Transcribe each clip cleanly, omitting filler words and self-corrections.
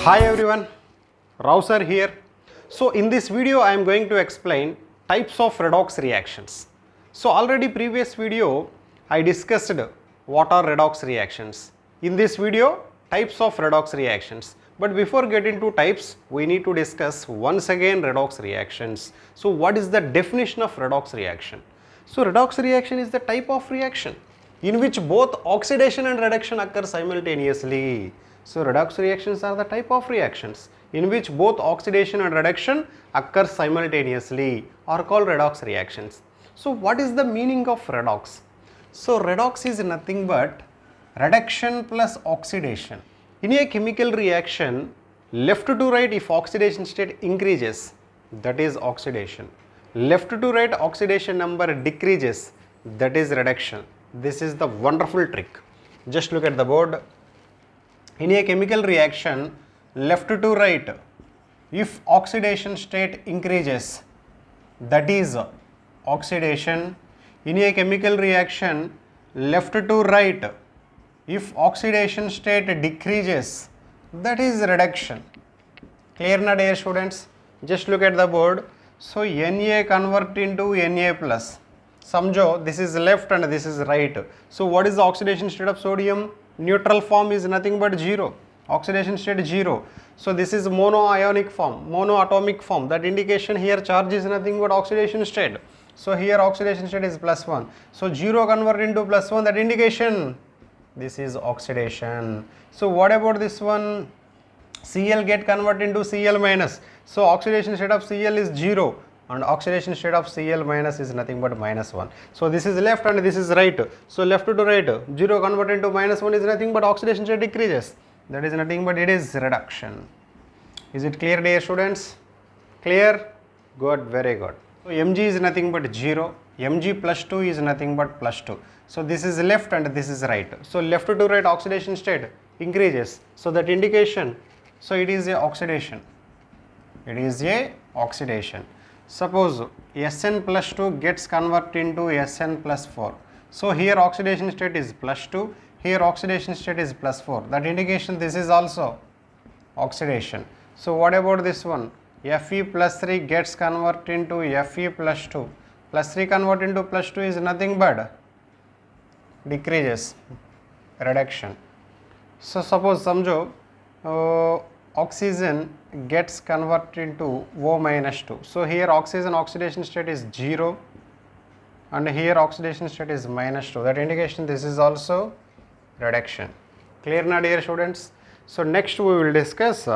Hi everyone, Rao sir here. So in this video I am going to explain types of redox reactions. So already previous video I discussed what are redox reactions. In this video types of redox reactions. But before getting to types we need to discuss once again redox reactions. So what is the definition of redox reaction? So redox reaction is the type of reaction in which both oxidation and reduction occur simultaneously. So redox reactions are the type of reactions in which both oxidation and reduction occur simultaneously are called redox reactions. So what is the meaning of redox? So redox is nothing but reduction plus oxidation. In a chemical reaction, left to right if oxidation state increases, that is oxidation. Left to right oxidation number decreases, that is reduction. This is the wonderful trick. Just look at the board. In a chemical reaction, left to right, if oxidation state increases, that is oxidation. In a chemical reaction, left to right, if oxidation state decreases, that is reduction. Clear na dear students? Just look at the board. So Na convert into Na plus. Samjho, this is left and this is right. So what is the oxidation state of sodium? Neutral form is nothing but 0. Oxidation state 0. So this is monoionic form, monoatomic form. That indication here charge is nothing but oxidation state. So here oxidation state is plus 1. So 0 convert into plus 1, that indication this is oxidation. So what about this one? Cl get converted into Cl minus. So oxidation state of Cl is 0 and oxidation state of Cl minus is nothing but minus 1. So this is left and this is right. So left to right, 0 converted into minus 1 is nothing but oxidation state decreases. That is nothing but it is reduction. Is it clear dear students? Clear? Good, very good. So Mg is nothing but 0. Mg plus 2 is nothing but plus 2. So this is left and this is right. So left to right oxidation state increases. So that indication, so it is a oxidation. It is a oxidation. Suppose Sn plus 2 gets converted into Sn plus 4. So here oxidation state is plus 2, here oxidation state is plus 4. That indication this is also oxidation. So what about this one? Fe plus 3 gets converted into Fe plus 2. Plus 3 converted into plus 2 is nothing but decreases, reduction. So suppose samjho oxygen gets converted into O minus 2. So here oxygen oxidation state is 0 and here oxidation state is minus 2. That indication this is also reduction. Clear na dear students? So next we will discuss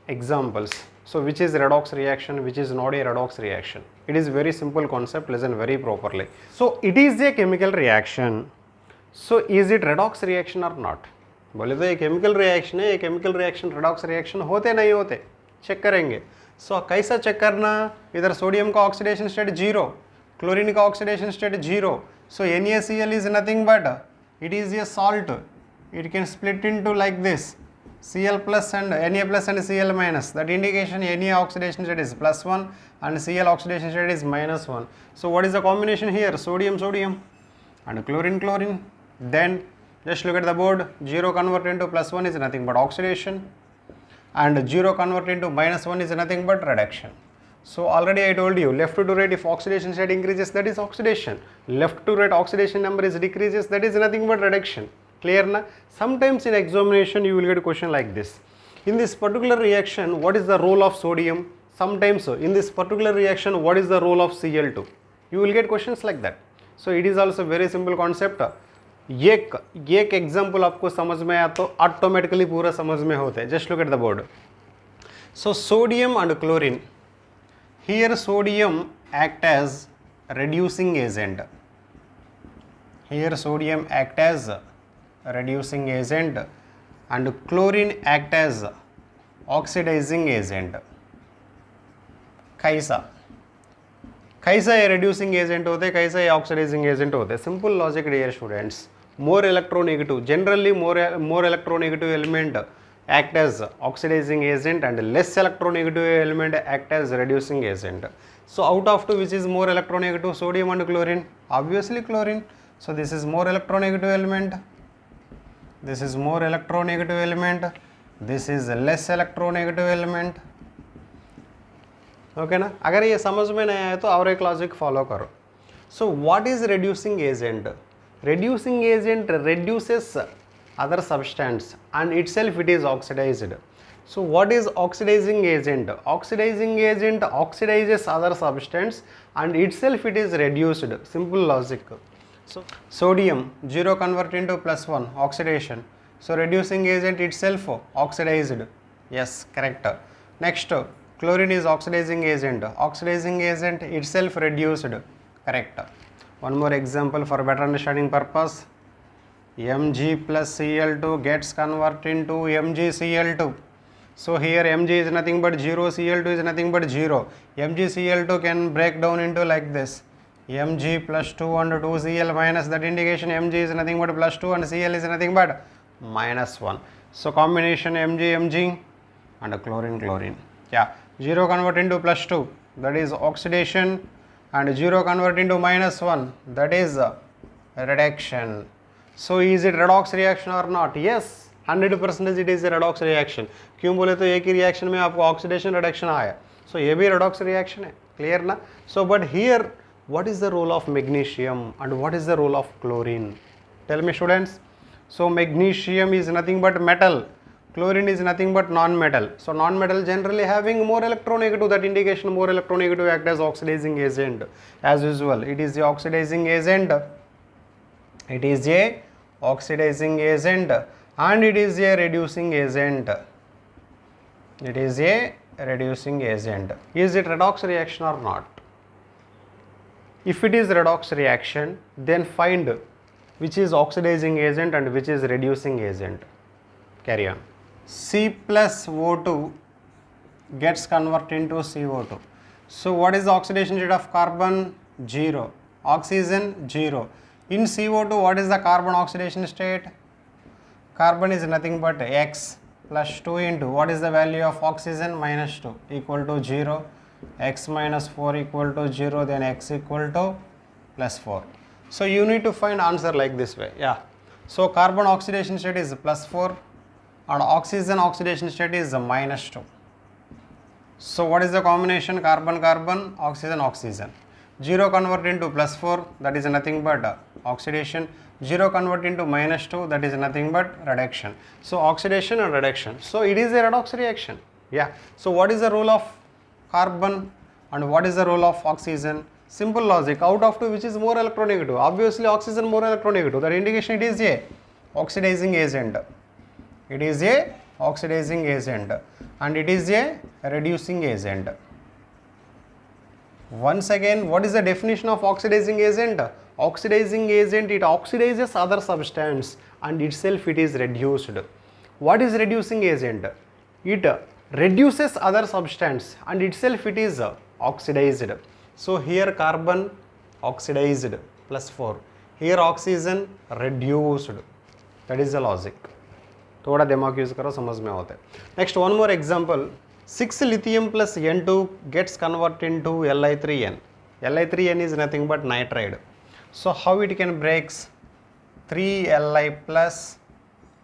examples. So which is redox reaction, which is not a redox reaction. It is very simple concept, listen very properly. So it is a chemical reaction. So is it redox reaction or not? बोले तो ये chemical reaction है, ये chemical reaction redox reaction होते नहीं होते, check करेंगे. सो कैसा चेक करना? इधर सोडियम का ऑक्सीडेशन स्टेट 0, क्लोरीन का oxidation state 0. So NaCl is nothing but it is a salt. It can split into like this, Cl plus and Na plus and Cl minus. That indication Na oxidation state is plus 1 and Cl oxidation state is minus 1. So what is the combination here? Sodium sodium and chlorine chlorine. Then just look at the board. 0 converted into plus 1 is nothing but oxidation and 0 converted into minus 1 is nothing but reduction. So already I told you, left to right if oxidation state increases, that is oxidation. Left to right oxidation number is decreases, that is nothing but reduction. Clear na? Sometimes in examination you will get a question like this. In this particular reaction, what is the role of sodium? Sometimes in this particular reaction, what is the role of Cl2? You will get questions like that. So it is also very simple concept. एक example आपको समझ में आया तो automatically पूरा समझ में होता है. Just look at the board. So sodium and chlorine. Here sodium act as reducing agent. Here sodium act as reducing agent and chlorine act as oxidizing agent. कैसा ये reducing agent होते हैं, कैसा ये oxidizing agent होते हैं? Simple logic dear students. More electronegative, generally more electronegative element act as oxidizing agent and less electronegative element act as reducing agent. So out of two, which is more electronegative, sodium and chlorine? Obviously chlorine. So this is more electronegative element, this is more electronegative element, this is less electronegative element. Okay ना, अगर ये समझ में नहीं आया तो और एक लॉजिक फॉलो करो. So what is reducing agent? Reducing agent reduces other substance and itself it is oxidized. So what is oxidizing agent? Oxidizing agent oxidizes other substance and itself it is reduced. Simple logic. So sodium 0 convert into +1, oxidation. So reducing agent itself oxidized. Yes, correct. Next, chlorine is oxidizing agent. Oxidizing agent itself reduced. Correct. One more example for better understanding purpose. Mg plus Cl2 gets converted into MgCl2. So here Mg is nothing but 0, Cl2 is nothing but 0. MgCl2 can break down into like this. Mg plus 2 and 2Cl minus, that indication Mg is nothing but plus 2 and Cl is nothing but minus 1. So combination Mg and chlorine. Yeah, 0 convert into plus 2, that is oxidation, and 0 convert into minus 1, that is reduction. So is it redox reaction or not? Yes, 100% it is a redox reaction. क्यों बोले तो एक ही reaction में आपको oxidation reduction आया, सो ये भी redox reaction है, क्लियर ना. So but here what is the role of magnesium and what is the role of chlorine? Tell me students. So magnesium is nothing but metal, chlorine is nothing but non-metal. So non-metal generally having more electronegative, that indication more electronegative act as oxidizing agent. As usual, it is the oxidizing agent. It is a oxidizing agent and it is a reducing agent. It is a reducing agent. Is it redox reaction or not? If it is redox reaction, then find which is oxidizing agent and which is reducing agent. Carry on. C plus O2 gets converted into CO2. So what is the oxidation state of carbon? 0. Oxygen 0. In CO2, what is the carbon oxidation state? Carbon is nothing but X plus 2 into what is the value of oxygen? Minus 2 equal to 0. X minus 4 equal to 0, then X equal to plus 4. So you need to find answer like this way. Yeah. So carbon oxidation state is plus 4 and oxygen oxidation state is minus 2. So what is the combination? Carbon carbon, oxygen oxygen. 0 convert into plus 4, that is nothing but oxidation. 0 convert into minus 2, that is nothing but reduction. So oxidation and reduction. So it is a redox reaction. Yeah. So what is the role of carbon and what is the role of oxygen? Simple logic. Out of two, which is more electronegative? Obviously oxygen more electronegative. That indication it is a oxidizing agent. It is a oxidizing agent and it is a reducing agent. Once again, what is the definition of oxidizing agent? Oxidizing agent, it oxidizes other substance and itself it is reduced. What is reducing agent? It reduces other substance and itself it is oxidized. So here carbon oxidized plus 4, here oxygen reduced. That is the logic. थोड़ा दिमाग use करो, समझ में होता है. Next, one more example. 6 lithium plus N2 gets converted into Li3N. Li3N is nothing but nitride. So how it can breaks 3 Li plus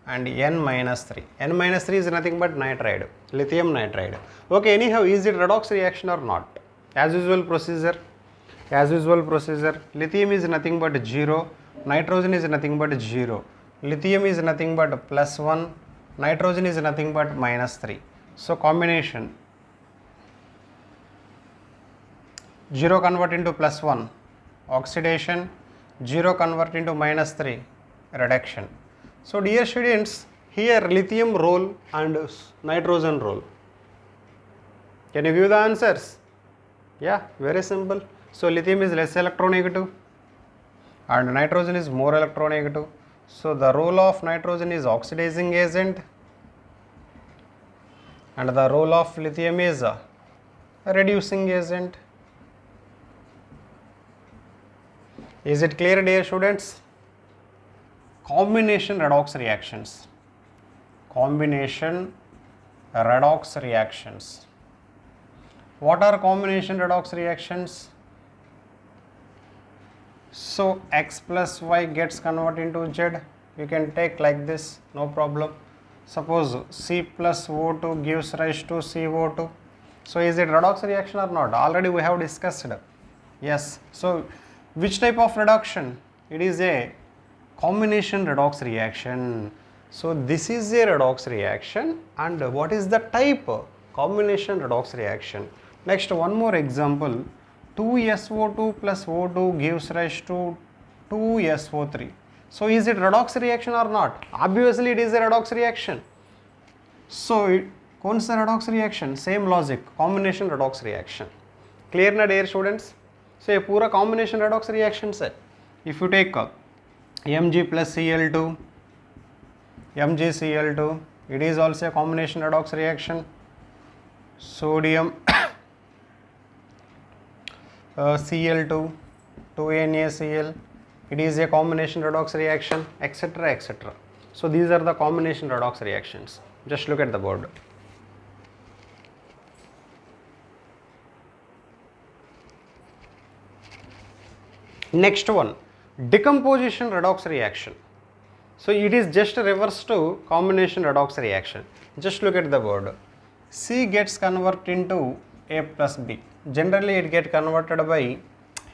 and N minus 3. N minus 3 is nothing but nitride, lithium nitride. Okay, anyhow, is it redox reaction or not? As usual procedure. Lithium is nothing but 0, nitrogen is nothing but 0. Lithium is nothing but plus 1, nitrogen is nothing but minus 3. So combination 0 convert into plus 1, oxidation, 0 convert into minus 3, reduction. So dear students, here lithium role and nitrogen role. Can you give the answers? Yeah, very simple. So lithium is less electronegative and nitrogen is more electronegative. So the role of nitrogen is oxidizing agent and the role of lithium is a reducing agent. Is it clear, dear students? Combination redox reactions. Combination redox reactions. What are combination redox reactions? So X plus Y gets converted into Z. You can take like this, no problem. Suppose C plus O2 gives rise to CO2. So is it redox reaction or not? Already we have discussed. Yes. So which type of reduction? It is a combination redox reaction. So this is a redox reaction, and what is the type? Combination redox reaction. Next, one more example. 2SO2 plus O2 gives rise to 2SO3. So is it redox reaction or not? Obviously it is a redox reaction. So कौन सा redox reaction? Same logic, combination redox reaction. Clear ना dear students? So ये पूरा combination redox reactions है. If you take Mg plus Cl2, MgCl2, it is also a combination redox reaction. Sodium Cl2, 2NaCl, it is a combination redox reaction, etc., etc. So these are the combination redox reactions. Just look at the board. Next one, decomposition redox reaction. So it is just a reverse to combination redox reaction. Just look at the board. C gets converted into A plus B. Generally it gets converted by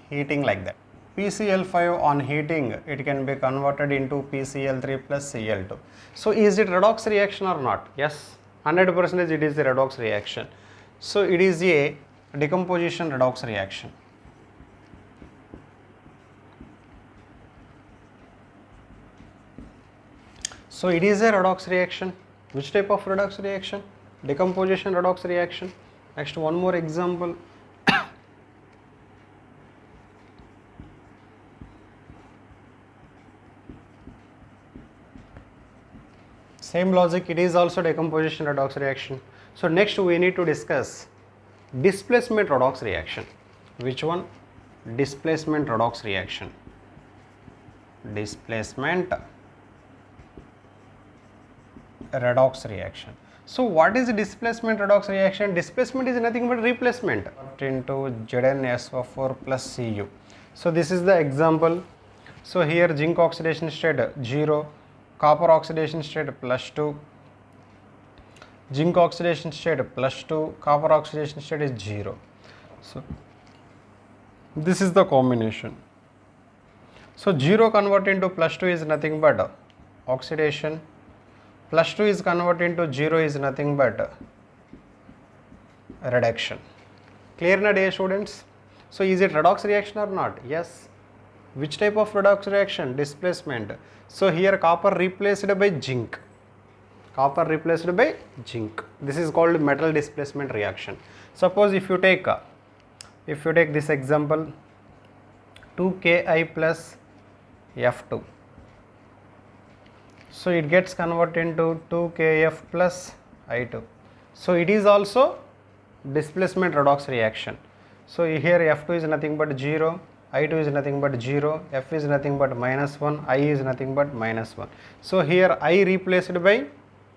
heating like that. PCl5 on heating, it can be converted into PCl3 plus Cl2. So is it redox reaction or not? Yes, 100% it is a redox reaction. So it is a decomposition redox reaction. So it is a redox reaction. Which type of redox reaction? Decomposition redox reaction. Next, one more example. Same logic, it is also decomposition redox reaction. So next we need to discuss displacement redox reaction. Which one? Displacement redox reaction. Displacement redox reaction. So what is displacement redox reaction? Displacement is nothing but replacement into ZnSO4 plus Cu. So this is the example. So here zinc oxidation state 0, copper oxidation state plus 2, zinc oxidation state plus 2, copper oxidation state is 0. So this is the combination. So 0 converted into plus 2 is nothing but oxidation, plus 2 is converted into 0 is nothing but reduction. Clear na dear students? So is it redox reaction or not? Yes. Which type of redox reaction? Displacement. So here copper replaced by zinc. Copper replaced by zinc. This is called metal displacement reaction. Suppose if you take this example, 2Ki plus F2. So it gets converted into 2Kf plus I2. So it is also displacement redox reaction. So here F2 is nothing but 0, I2 is nothing but 0, F is nothing but minus 1, I is nothing but minus 1. So here I replaced by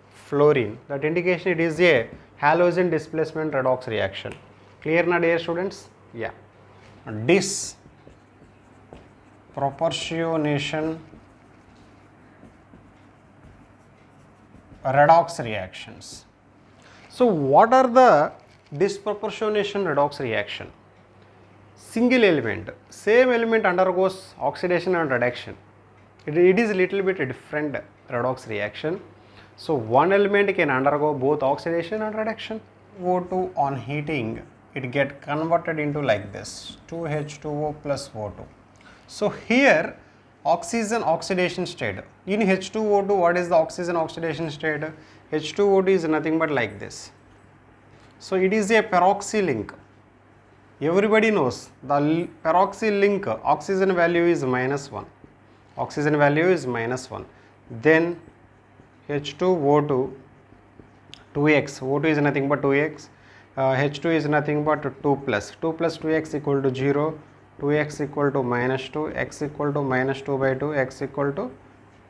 fluorine. That indication it is a halogen displacement redox reaction. Clear na dear students? Yeah. Disproportionation redox reactions. So what are the disproportionation redox reaction? Single element, same element undergoes oxidation and reduction. It is little bit different redox reaction. So one element can undergo both oxidation and reduction. O2 on heating, it get converted into like this, 2H2O plus O2. So here oxygen oxidation state. In H2O2, what is the oxygen oxidation state? H2O2 is nothing but like this. So it is a peroxy link. Everybody knows the peroxy link oxygen value is minus 1. Oxygen value is minus 1. Then H2O2 2x, O2 is nothing but 2x, H2 is nothing but 2 plus 2x equal to 0, 2x equal to minus 2, x equal to minus 2 by 2, x equal to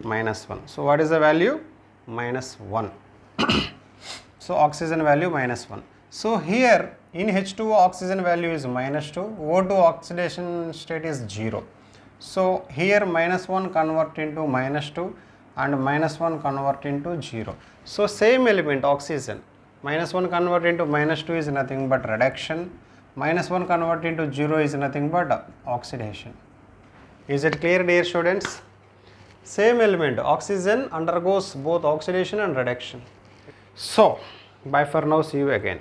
minus 1. So what is the value? Minus 1. So oxygen value minus 1. So here in H2O oxygen value is minus 2, O2 oxidation state is 0. So here minus 1 convert into minus 2, and minus 1 convert into 0. So same element oxygen, minus 1 convert into minus 2 is nothing but reduction, minus 1 convert into 0 is nothing but oxidation. Is it clear, dear students? Same element oxygen undergoes both oxidation and reduction. So bye for now, see you again.